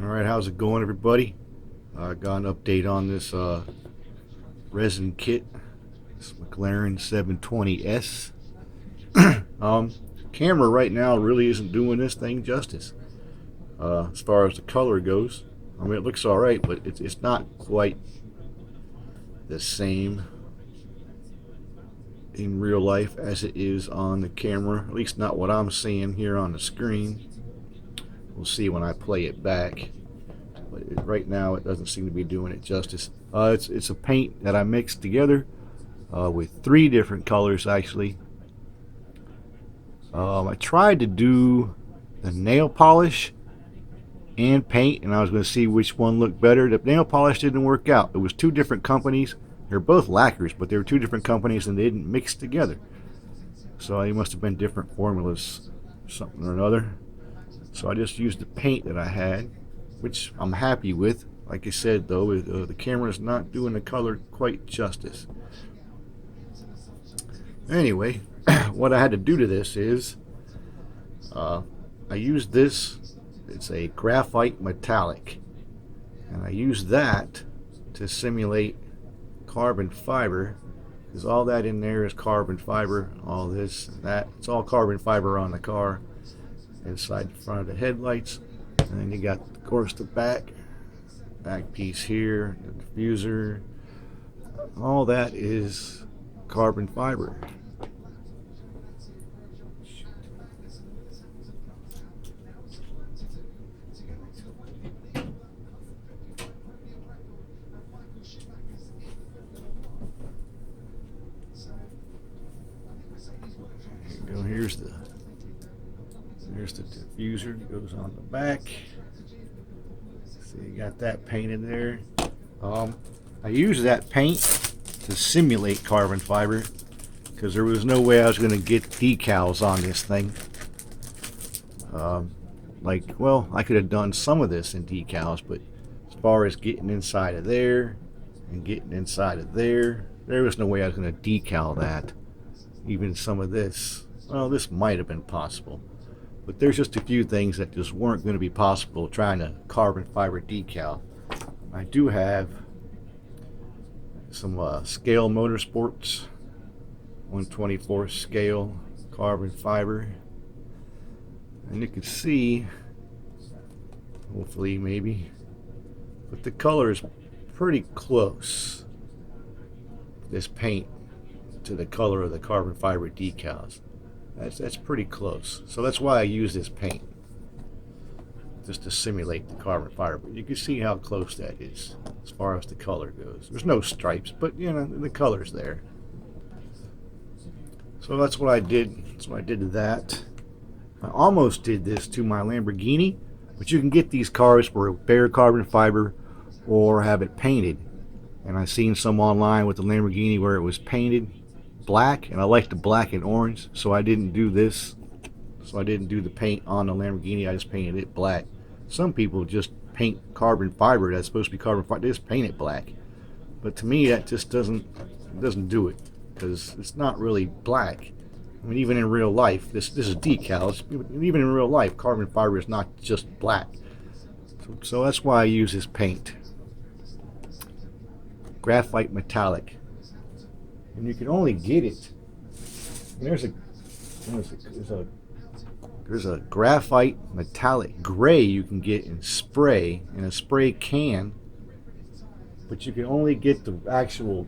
Alright, how's it going, everybody? I got an update on this resin kit. This McLaren 720S. Camera right now really isn't doing this thing justice as far as the color goes. I mean, it looks alright, but it's not quite the same in real life as it is on the camera. At least not what I'm seeing here on the screen. We'll see when I play it back. But right now it doesn't seem to be doing it justice. It's a paint that I mixed together with 3 different colors actually. I tried to do the nail polish and paint, and I was going to see which one looked better. The nail polish didn't work out. It was 2 different companies. They're both lacquers, but they were 2 different companies and they didn't mix together. So they must have been different formulas, something or another. So I just used the paint that I had, which I'm happy with. Like I said though, the camera's not doing the color quite justice. Anyway, what I had to do to this is I used this. It's a graphite metallic, and I used that to simulate carbon fiber, because all that in there is carbon fiber. All this and that, it's all carbon fiber on the car, inside the front of the headlights. And then you got, of course, the back piece here, the diffuser. All that is carbon fiber. Here's the diffuser that goes on the back. So you got that painted there. I used that paint to simulate carbon fiber because there was no way I was going to get decals on this thing. Well, I could have done some of this in decals, but as far as getting inside of there and getting inside of there, there was no way I was going to decal that. Even some of this. Well, this might have been possible, but there's just a few things that just weren't going to be possible trying to carbon fiber decal. I do have some Scale Motorsports 1/24 scale carbon fiber, and you can see, hopefully maybe, but the color is pretty close, this paint, to the color of the carbon fiber decals. That's pretty close. So that's why I use this paint, just to simulate the carbon fiber. But you can see how close that is as far as the color goes. There's no stripes, but you know, the color's there. So that's what I did. That's what I did to that. I almost did this to my Lamborghini, but you can get these cars for bare carbon fiber or have it painted. And I've seen some online with the Lamborghini where it was painted black, and I like the black and orange, so I didn't do this. So I didn't do the paint on the Lamborghini, I just painted it black. Some people just paint carbon fiber that's supposed to be carbon fiber, they just paint it black. But to me that just doesn't do it, because it's not really black. I mean, even in real life, this is decals. Even in real life, carbon fiber is not just black. So that's why I use this paint. Graphite metallic. And you can only get it. There's a graphite metallic gray you can get in spray, in a spray can, but you can only get the actual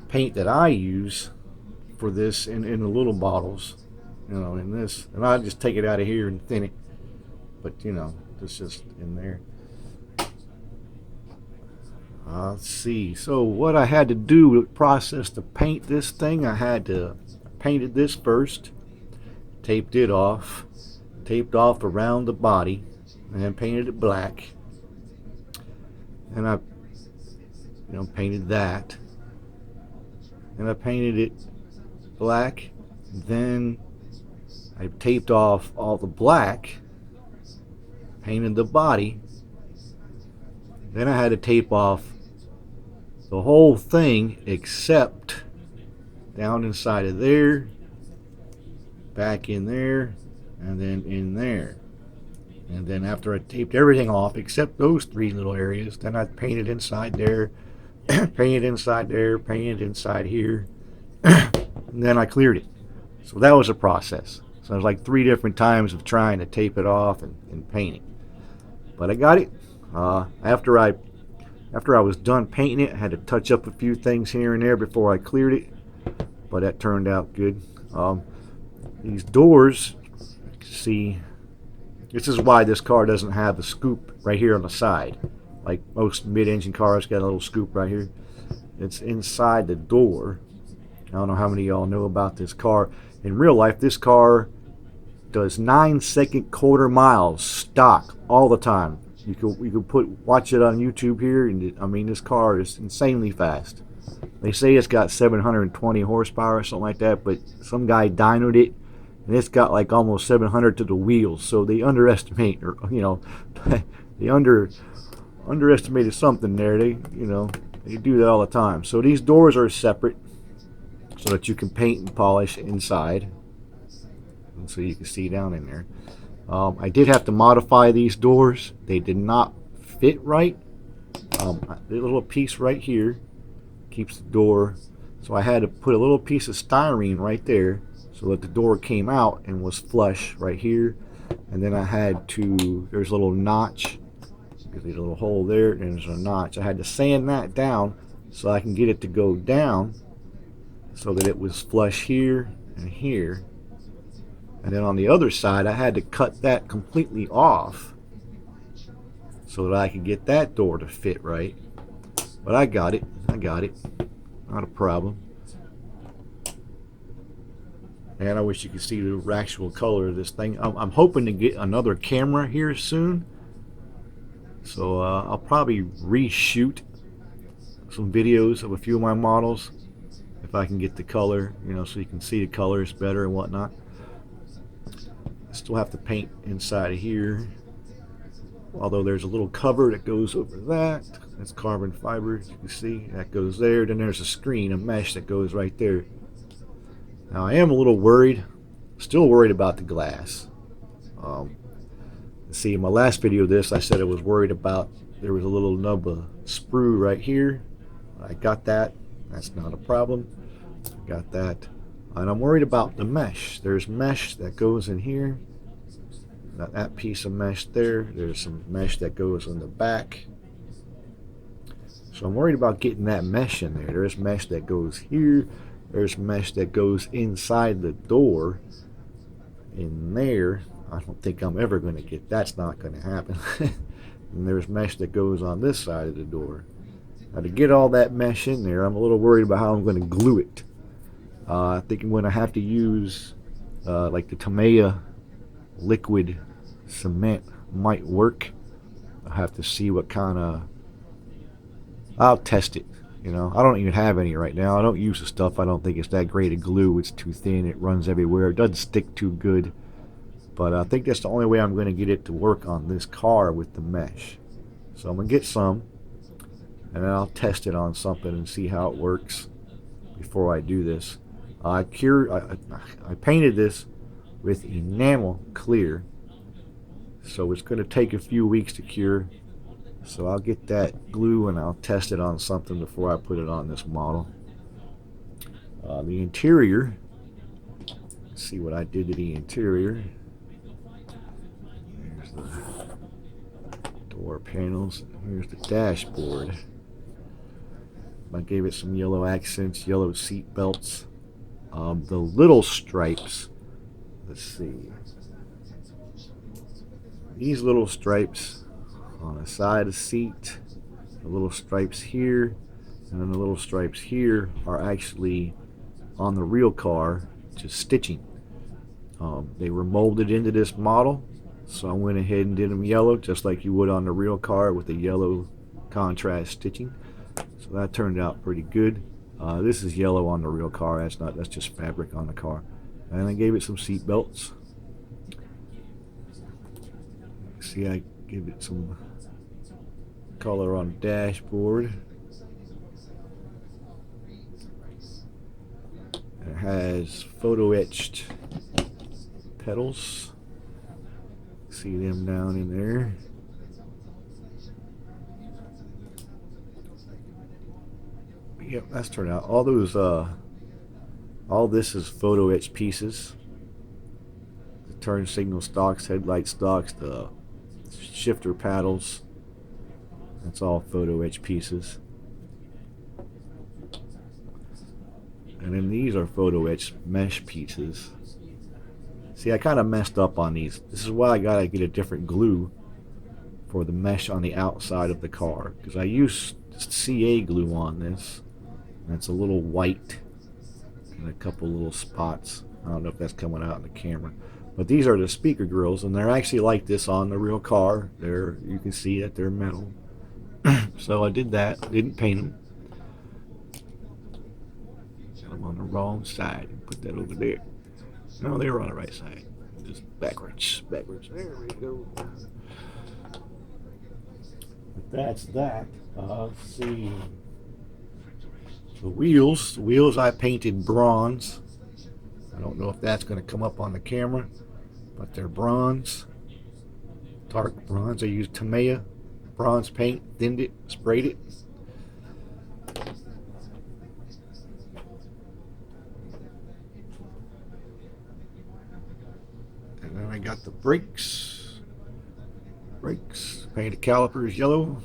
paint that I use for this in the little bottles, you know, in this. And I just take it out of here and thin it, but you know, it's just in there. Let's see. So what I had to do to process to paint this thing, I had to painted this first, taped it off, taped off around the body, and then painted it black. And I, painted that, and I painted it black. Then I taped off all the black, painted the body. Then I had to tape off the whole thing except down inside of there, back in there, and then in there. And then after I taped everything off except those 3 little areas, then I painted inside there, painted inside there, painted inside here, and then I cleared it. So that was a process. So it was like 3 different times of trying to tape it off and paint it. But I got it. After I was done painting it, I had to touch up a few things here and there before I cleared it, but that turned out good. These doors, you can see, this is why this car doesn't have the scoop right here on the side. Like most mid-engine cars got a little scoop right here. It's inside the door. I don't know how many of y'all know about this car. In real life, this car does 9-second quarter miles stock all the time. You could watch it on YouTube here, and I mean, this car is insanely fast. They say it's got 720 horsepower or something like that, but some guy dynoed it, and it's got like almost 700 to the wheels. So they underestimate, or they underestimated something there. They do that all the time. So these doors are separate, so that you can paint and polish inside, and so you can see down in there. I did have to modify these doors. They did not fit right. The little piece right here keeps the door, so I had to put a little piece of styrene right there so that the door came out and was flush right here. And then I had to, there's a little notch, there's a little hole there, and there's a notch. I had to sand that down so I can get it to go down so that it was flush here and here. And then on the other side, I had to cut that completely off so that I could get that door to fit right. But I got it. Not a problem. And I wish you could see the actual color of this thing. I'm hoping to get another camera here soon. So I'll probably reshoot some videos of a few of my models if I can get the color, so you can see the colors better and whatnot. I still have to paint inside of here, although there's a little cover that goes over that. That's carbon fiber, you can see that goes there. Then there's a screen, a mesh that goes right there. Now I am a little worried, still worried about the glass. See, in my last video of this, I said I was worried about, there was a little nub of sprue right here. I got that. That's not a problem. I got that. And I'm worried about the mesh. There's mesh that goes in here. That piece of mesh there. There's some mesh that goes in the back. So I'm worried about getting that mesh in there. There's mesh that goes here. There's mesh that goes inside the door in there. I don't think I'm ever going to get, that's not going to happen. And there's mesh that goes on this side of the door. Now to get all that mesh in there, I'm a little worried about how I'm going to glue it. I think I'm going to have to use like the Tamiya liquid cement might work. I'll have to see what kind of, I'll test it. I don't even have any right now. I don't use the stuff. I don't think it's that great a glue. It's too thin. It runs everywhere. It doesn't stick too good. But I think that's the only way I'm going to get it to work on this car with the mesh. So I'm going to get some, and then I'll test it on something and see how it works before I do this. I painted this with enamel clear, so it's going to take a few weeks to cure. So I'll get that glue and I'll test it on something before I put it on this model. The interior, let's see what I did to the interior. Here's the door panels. Here's the dashboard. I gave it some yellow accents, yellow seat belts. The little stripes, let's see, these little stripes on the side of the seat, the little stripes here, and then the little stripes here are actually on the real car, just stitching. They were molded into this model, so I went ahead and did them yellow, just like you would on the real car with the yellow contrast stitching. So that turned out pretty good. This is yellow on the real car. That's just fabric on the car. And I gave it some seat belts. See, I give it some color on the dashboard. It has photo etched pedals. See them down in there. Yep, that's turned out. All those, all this is photo etch pieces. The turn signal stocks, headlight stocks, the shifter paddles. That's all photo etch pieces. And then these are photo etch mesh pieces. See, I kind of messed up on these. This is why I gotta get a different glue for the mesh on the outside of the car, because I used CA glue on this, and it's a little white and a couple little spots. I don't know if that's coming out in the camera, but these are the speaker grills, and they're actually like this on the real car. You can see that they're metal. So I did that. Didn't paint them. Got them on the wrong side. Put that over there. No, they were on the right side. Just backwards. There we go. But that's that. Let's see. The wheels I painted bronze. I don't know if that's going to come up on the camera, but they're bronze. Dark bronze. I used Tamiya bronze paint, thinned it, sprayed it. And then I got the brakes. Painted calipers yellow.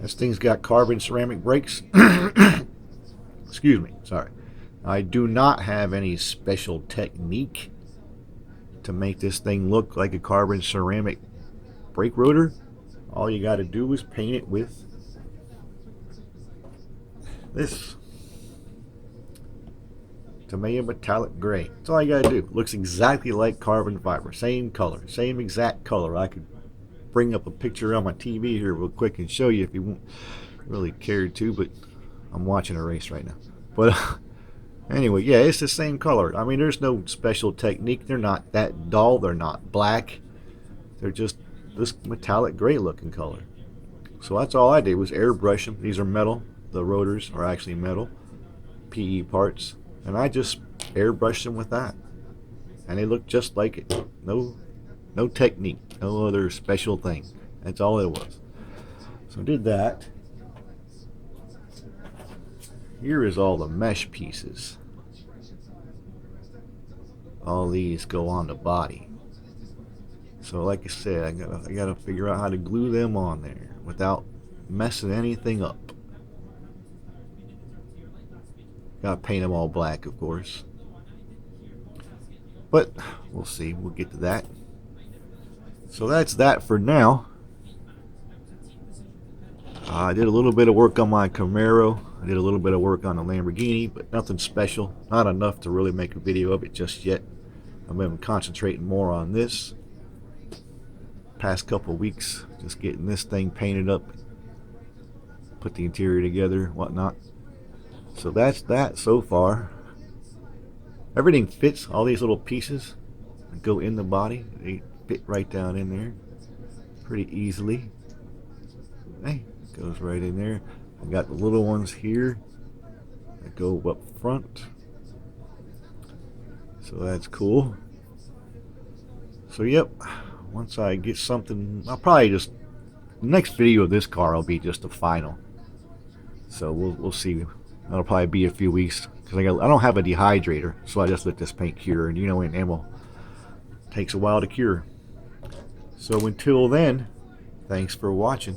This thing's got carbon ceramic brakes. Excuse me, sorry. I do not have any special technique to make this thing look like a carbon ceramic brake rotor. All you got to do is paint it with this Tamiya metallic gray. That's all you got to do. Looks exactly like carbon fiber. Same color, same exact color. I could bring up a picture on my TV here real quick and show you if you won't really care to, but I'm watching a race right now. But anyway, yeah, it's the same color. I mean, there's no special technique. They're not that dull. They're not black. They're just this metallic gray looking color. So that's all I did was airbrush them. These are metal. The rotors are actually metal, PE parts. And I just airbrushed them with that. And they look just like it. No technique. No other special thing. That's all it was. So I did that. Here is all the mesh pieces. All these go on the body. So like I said, I gotta figure out how to glue them on there without messing anything up. Gotta paint them all black, of course. But we'll see. We'll get to that. So that's that for now. I did a little bit of work on my Camaro. I did a little bit of work on the Lamborghini, but nothing special. Not enough to really make a video of it just yet. I've been concentrating more on this. Past couple of weeks, just getting this thing painted up, put the interior together, whatnot. So that's that so far. Everything fits. All these little pieces that go in the body, they fit right down in there pretty easily. Hey, goes right in there. I got the little ones here that go up front. So that's cool. So yep, once I get something, I'll probably just, the next video of this car will be just the final. So we'll see. That'll probably be a few weeks because I don't have a dehydrator, so I just let this paint cure, and you know, enamel takes a while to cure. So until then, thanks for watching.